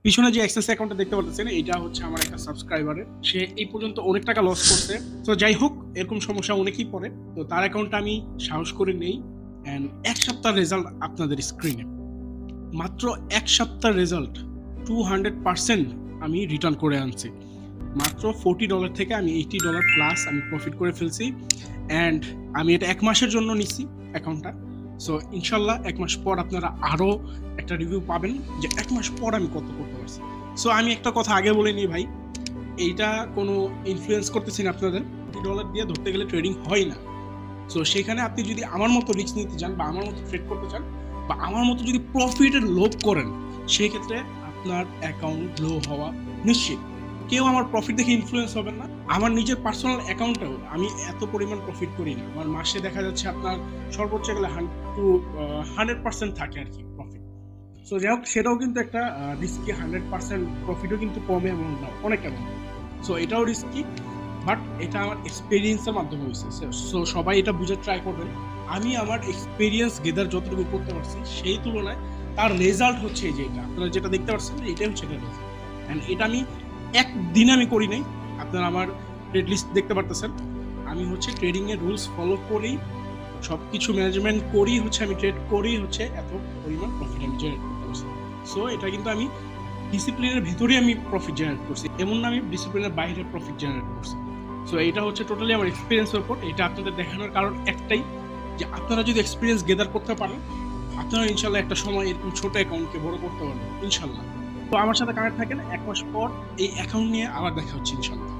পিছনে যে অ্যাক্সেস অ্যাকাউন্টটা দেখতে পাচ্ছেন এটা হচ্ছে আমার একটা সাবস্ক্রাইবারের, সে এই পর্যন্ত অনেক টাকা লস করছে। তো যাই হোক, এরকম সমস্যা অনেকেই পড়ে, তো তার অ্যাকাউন্টটা আমি সাহস করে নেই অ্যান্ড এক সপ্তাহ রেজাল্ট আপনাদের স্ক্রিনে, মাত্র এক সপ্তাহ রেজাল্ট 200% আমি রিটার্ন করে আনছি। মাত্র $40 থেকে আমি $80 প্লাস আমি প্রফিট করে ফেলছি। অ্যান্ড আমি এটা 1 মাসের জন্য নিচ্ছি অ্যাকাউন্টটা। সো ইনশাল্লাহ 1 মাস পর আপনারা আরও একটা রিভিউ পাবেন যে 1 মাস পর আমি কত করতে পারছি। সো আমি একটা কথা আগে বলে নিই ভাই, এইটা কোনো ইনফ্লুয়েন্স করতেছি না আপনাদের। $40 দিয়ে ধরতে গেলে ট্রেডিং হয় না। সো সেখানে আপনি যদি আমার মতো রিস্ক নিতে চান বা আমার মতো ট্রেড করতে চান বা আমার মতো যদি প্রফিটের লোভ করেন, সেই ক্ষেত্রে আপনার অ্যাকাউন্ট লো হওয়া নিশ্চিত। কেউ আমার প্রফিট দেখে ইনফ্লুয়েন্স হবেন না। আমার নিজের পার্সোনাল অ্যাকাউন্টেও আমি এত পরিমাণ প্রফিট করি না। আমার মাসে দেখা যাচ্ছে আপনার সর্বোচ্চ গেলে 100% থাকে আর কি প্রফিট। সো যাই হোক, সেটাও কিন্তু একটা রিস্কি। 100% প্রফিটও কিন্তু কমে এমন না, অনেক অ্যামাউন্ট। সো এটাও রিস্কি, বাট এটা আমার এক্সপিরিয়েন্সের মাধ্যমে হয়েছে। সো সবাই এটা বুঝে ট্রাই করবেন। আমি আমার এক্সপিরিয়েন্স গেদার যতটুকু করতে পারছি সেই তুলনায় তার রেজাল্ট হচ্ছে এই যে এটা আপনারা যেটা দেখতে পাচ্ছেন, এটাই হচ্ছে এটা রেজাল্ট। অ্যান্ড এটা আমি একদিনে আমি করি নাই। আপনারা আমার ট্রেড লিস্ট দেখতে পারতেছেন। আমি হচ্ছে ট্রেডিংয়ের রুলস ফলো করেই, সব কিছু ম্যানেজমেন্ট করেই হচ্ছে আমি ট্রেড করেই হচ্ছে এত পরিমাণ প্রফিট আমি জেনারেট করতে পারছি। সো এটা কিন্তু আমি ডিসিপ্লিনের ভেতরে আমি প্রফিট জেনারেট করছি, এমন না আমি ডিসিপ্লিনের বাইরে প্রফিট জেনারেট করছি। সো এটা হচ্ছে টোটালি আমার এক্সপিরিয়েন্সের উপর। এটা আপনাদের দেখানোর কারণ একটাই, যে আপনারা যদি এক্সপিরিয়েন্স গেদার করতে পারেন, আপনারা ইনশাল্লাহ একটা সময় এরকম ছোট অ্যাকাউন্টকে বড় করতে পারবেন ইনশাল্লাহ। তো আমার সাথে কানেক্ট থাকেন, 1 মাস পর এই অ্যাকাউন্ট নিয়ে আবার দেখা হচ্ছে ইনশাল্লাহ।